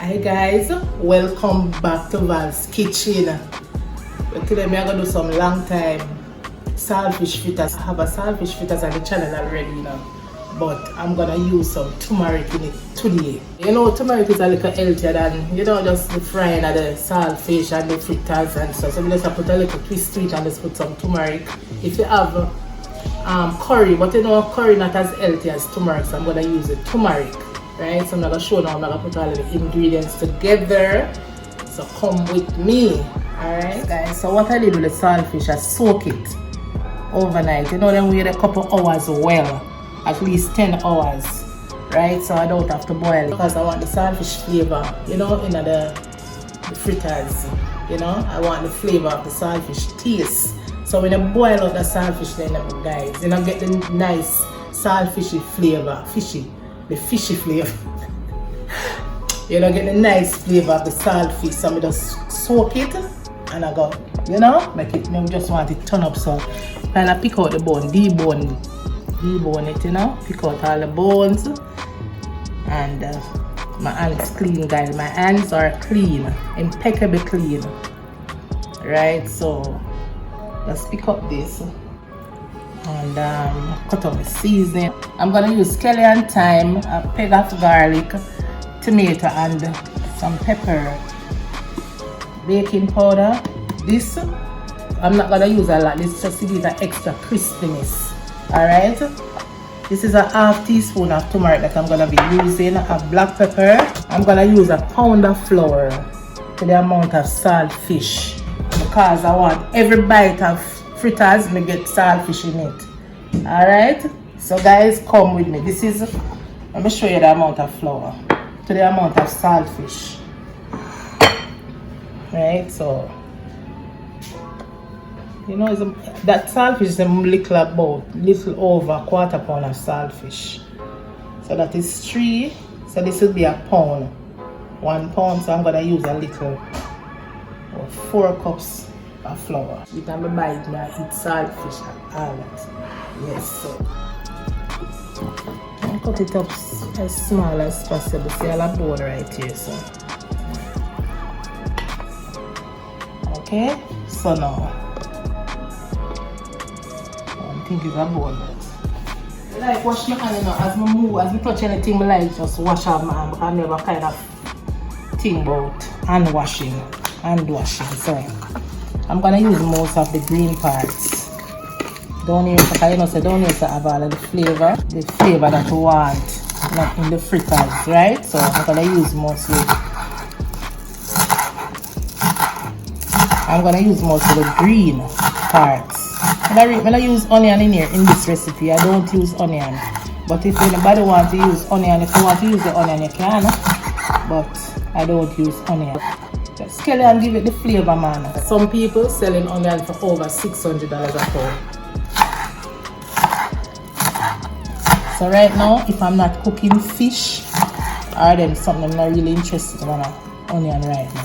Hi guys, welcome back to Val's Kitchen. But today I'm gonna do some long time saltfish fritters. I have a saltfish fritters on the channel already now, but I'm gonna use some turmeric in it today. You know, turmeric is a little healthier than, just the frying of the saltfish and the fritters and stuff. So we just have to put a little twist to it and just put some turmeric. If you have curry, but curry not as healthy as turmeric, so I'm gonna use the turmeric. Right, so I'm not gonna show now, I'm not gonna put all the ingredients together. So come with me. Alright guys, so what I did with the saltfish, I soak it overnight. Then wait a couple hours well, at least 10 hours. Right, so I don't have to boil it because I want the saltfish flavor, in the fritters. I want the flavor of the saltfish taste. So when I boil out the saltfish, then guys, get the nice saltfishy flavor, the fishy flavor. Get the nice flavor of the saltfish. So I just soak it and I go, make it, I just want it turn up. So kind of pick out the bone, debone it, pick out all the bones. And my hands clean, guys. My hands are clean, impeccably clean. Right, so let's pick up this and cut up the seasoning. I'm gonna use scallion, thyme, a peg of garlic, tomato, and some pepper, baking powder. This I'm not gonna use a lot. This just to give an extra crispiness. Alright, this is a ½ teaspoon of turmeric that I'm gonna be using. A black pepper. I'm gonna use a pound of flour to the amount of saltfish because I want every bite of fritters me get saltfish in it. Alright, so guys, come with me. Let me show you the amount of flour to the amount of saltfish. Right, so that saltfish is a little over a quarter pound of saltfish. So that is 3. So this will be a pound. 1 pound, so I'm gonna use a little 4 cups of flour. You can buy it now, eat saltfish and all that. Yes, so I'll cut it up as small as possible. See, I'll have bone right here, so okay, so now I think it's a bone. I like wash my hand, as I touch anything, I like just wash off my hand, but I never kind of think about hand washing. So I'm gonna use most of the green parts. Don't use to have all of the flavor that you want, not in the fritters, right? So I'm gonna use mostly the green parts. When I use onion in here in this recipe, I don't use onion. But if anybody wants to use onion, if you want to use the onion, you can. But I don't use onion. Just scale it and give it the flavor, man. Some people selling onion for over $600 a pound. So right now, if I'm not cooking fish, or then something I'm not really interested in onion right now.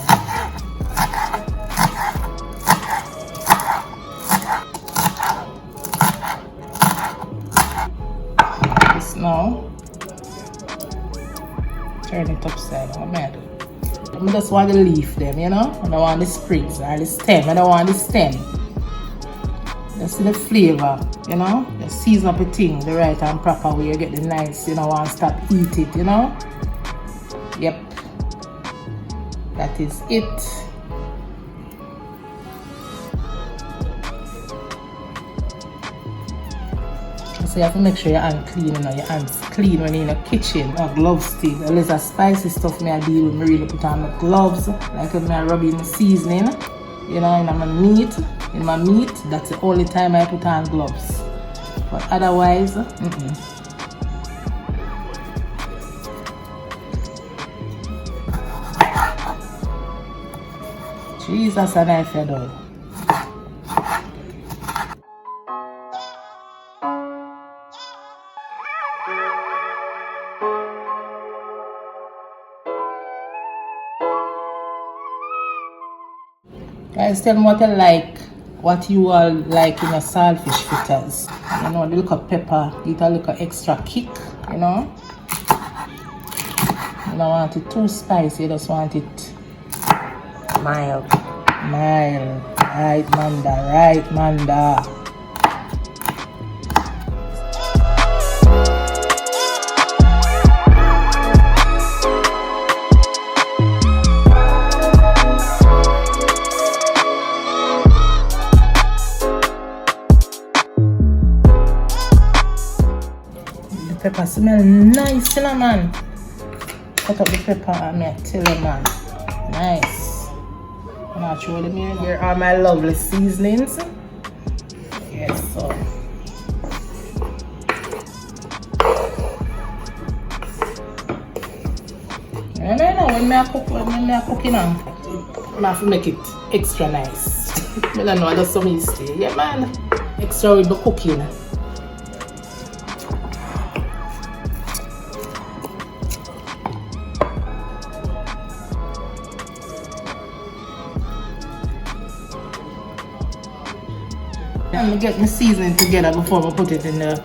This now, turn it upside down. I just want the leaf them, I don't want the sprigs or the stem. I don't want the stem. Just see the flavor, Just season up a thing the right and proper way. You get the nice, and stop eat it, Yep. That is it. So you have to make sure your hands clean, your hands clean when you're in the kitchen. Or gloves still. Unless a spicy stuff I deal with, I really put on my gloves. Like when I rub in the seasoning, in my meat, that's the only time I put on gloves. But otherwise, Jesus, and I fed all. Guys, tell me what you all like in your saltfish fritters. The little pepper, get a little extra kick, don't want it too spicy, you just want it Mild. mild. Right, Manda, right, Manda. The pepper smell nice, you know, man. Cut up the pepper and I tell you, man. Nice. I'm not sure them here. Here are my lovely seasonings. Yes, so. I don't know when I cook, you know, I have to make it extra nice. I don't know, I just some easy. Yeah, man. Extra with the cooking. And I get my seasoning together before I put it in the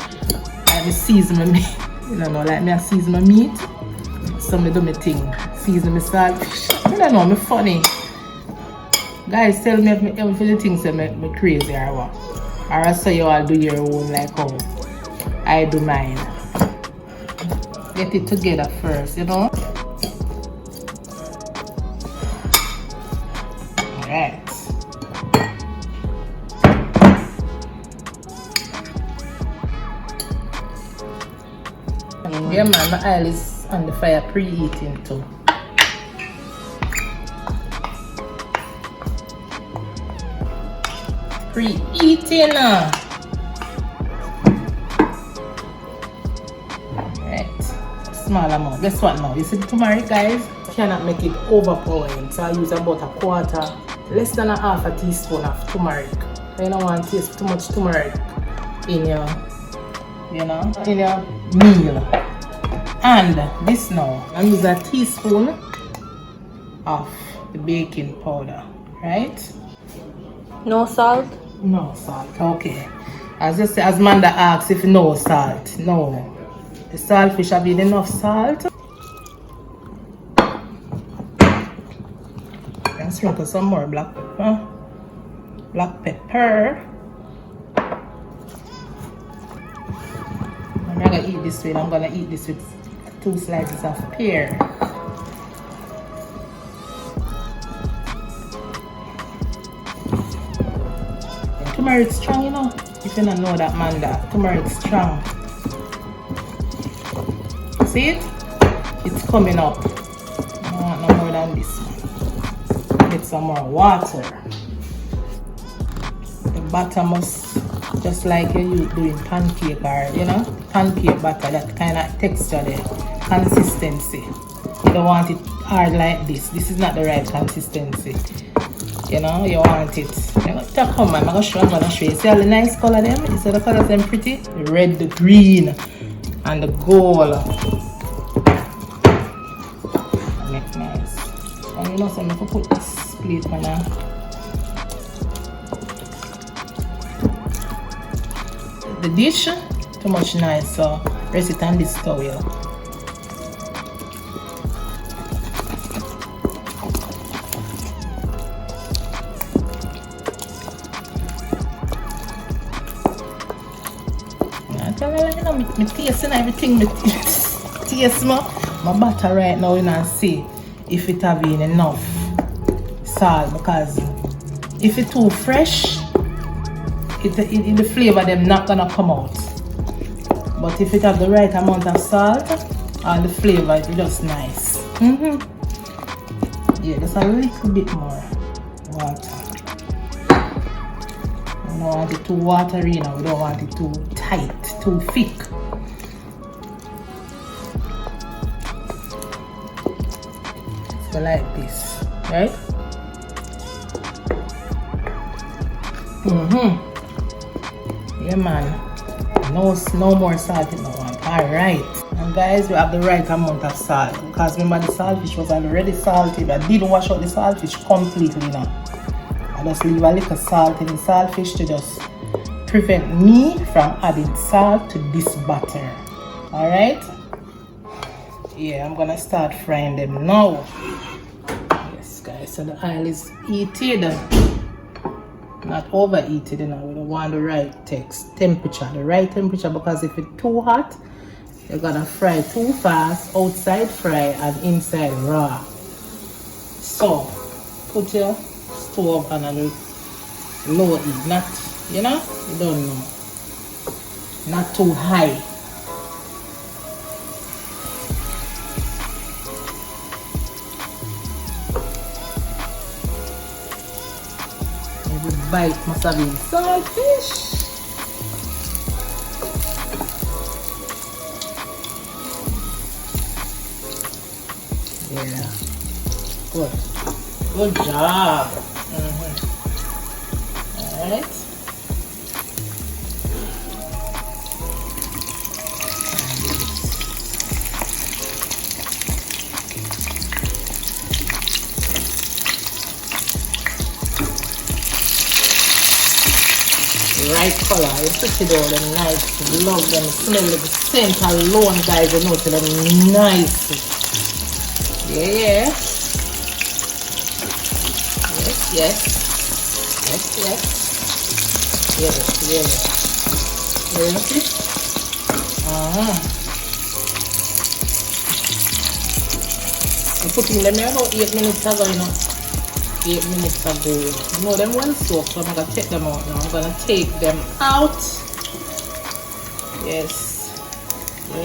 season my meat. You don't know, like me I season my meat. So I do my thing. Season my salt. I don't know, I'm funny. Guys, tell me if the things that make me crazy or what. Or I say you all do your own like how I do mine. Get it together first, you know? Alright. Yeah man, my oil is on the fire preheating too. Preheating. Right. Small amount. Guess what now? You see the turmeric, guys? Cannot make it overpowering. So I use about a quarter, less than a half a teaspoon of turmeric. You don't want to taste too much turmeric in your, you know, in your meal. And this now, I use a teaspoon of the baking powder, right? No salt? No salt, okay. As Manda asks if no salt, no. The saltfish have been enough salt. And sprinkle some more black pepper. I'm not gonna eat this with, I'm gonna eat this with 2 slices of pear. Turmeric strong, you know. If you don't know that, Manda, turmeric strong. See it? It's coming up. I don't want no more than this one. Get some more water. The batter must, just like you doing pancake or, you know, pancake batter, that kind of texture there. Consistency. You don't want it hard like this. This is not the right consistency. You know, you want it. Come on, I'm gonna show you. See all the nice color them? You see the colors them pretty? The red, the green, and the gold. Make nice. And you know, so I'm gonna put this plate on the dish. Too much nice, so rest it on this towel. Me taste and everything, me taste my butter right now, and see if it have been enough salt, because if it's too fresh, the flavor them not gonna come out. But if it have the right amount of salt, all the flavor is just nice. Yeah, just a little bit more water. We don't want it too watery now, we don't want it too tight, too thick. So like this, right? Yeah man, no more salt in the one. Alright, and guys, we have the right amount of salt, because remember the saltfish was already salty, but I didn't wash out the saltfish completely now. I just leave a little salt in the saltfish to just prevent me from adding salt to this batter. Alright, Yeah, I'm gonna start frying them now. Yes, guys, so the oil is heated, not overheated, you know. We don't want the right temperature, because if it's too hot, you're gonna fry too fast, outside fry and inside raw. So put your stove on a low heat, not, you know, you don't know, not too high. Every bite must have been saltfish. Yeah, good job. All right. Right color, you put it all them nice, love them, smell the scent alone, guys, you know, to them nice. Yeah. Yes. I'm putting them here about 8 minutes ago, you know. 8 minutes ago. You know them well soaked, so I'm gonna take them out now. I'm gonna take them out. Yes.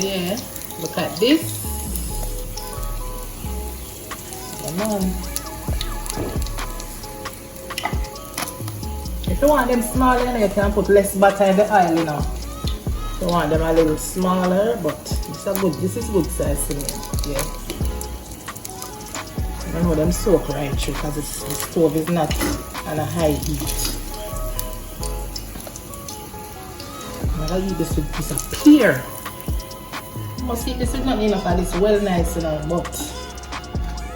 Yeah. Look at this. Come on. If you want them smaller, you can put less butter in the oil, you know. If you want them a little smaller, but this is good size to me. Yeah. I know them soak right through because the stove is not on a high heat. I'm gonna eat this with piece of pear. You must eat this with nothing enough, and it's well nice, you know, but.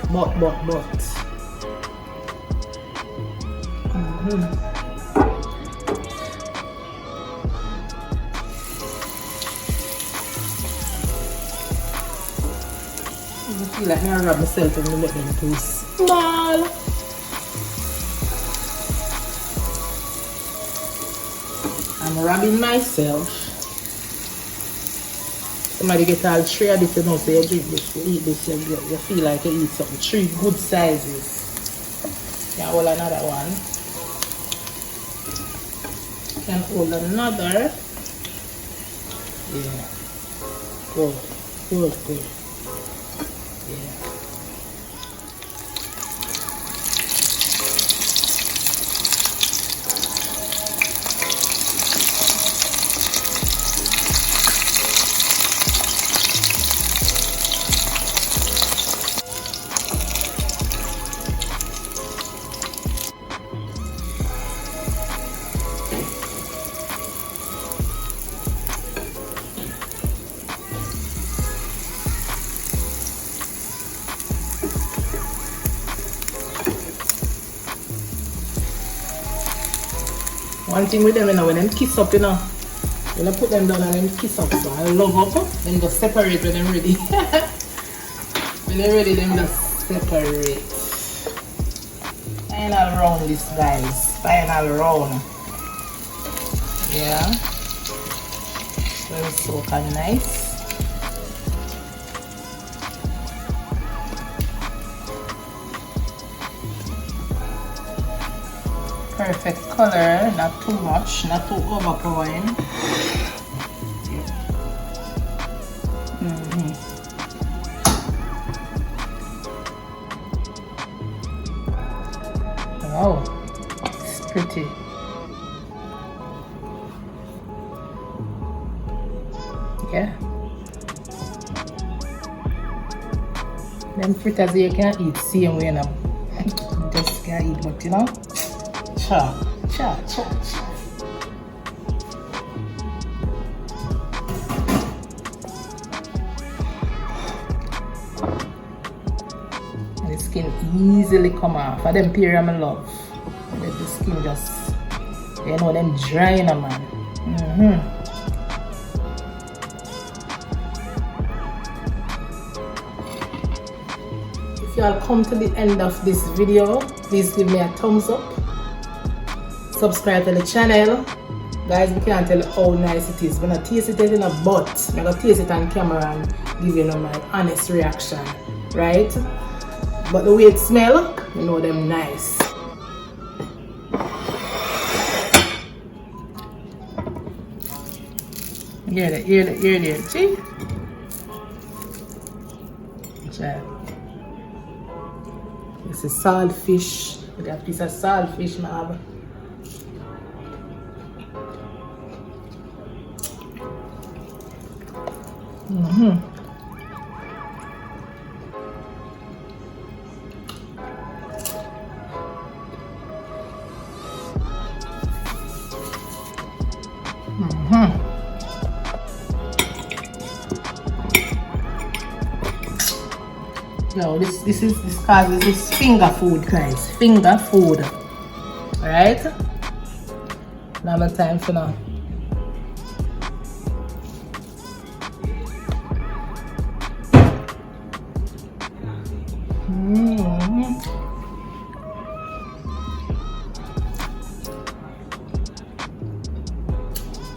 I feel like I rub myself and make them too small. I'm rubbing myself. Somebody get all 3 of this, you know, so you drink this, you eat this, you feel like you eat something. 3 good sizes. You can hold another one. You can hold another. Yeah. Good. Yeah. One thing with them, you know, when them kiss up, you know, when I put them down and them kiss up, so I love up, then just separate when they're ready. When they're ready, them just separate. Final round this, guys. Final round. Yeah. Very soak and nice. Perfect color, not too much, not too overpowering. Wow, it's pretty. Yeah. Them fritters you can't eat same way now. Just can't eat, but you know. Cha. And the skin easily come off. For them period I love. Let the skin just, you know, them dry in a man. if y'all come to the end of this video, please give me a thumbs up, subscribe to the channel. Guys, we can't tell you how nice it is. When I taste it in a butt, I'm gonna taste it on camera and give you my honest reaction, right? But the way it smells, you know them nice. Hear that, see? Try. This is saltfish. Look at a piece of saltfish, I have. No, this is finger food, guys. Finger food. Alright? Now my time for now.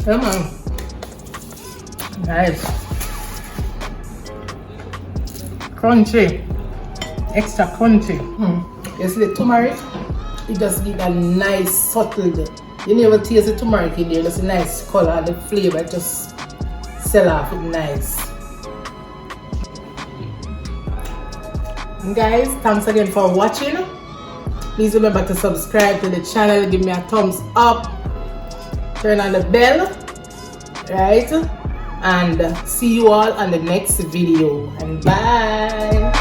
Come on. Guys. Crunchy. Extra crunchy. You see the turmeric? It just gives a nice subtle. You never taste the turmeric in there. Just a nice color and the flavor just sell off it nice. And guys, thanks again for watching. Please remember to subscribe to the channel, give me a thumbs up, turn on the bell, right? And see you all on the next video. And bye.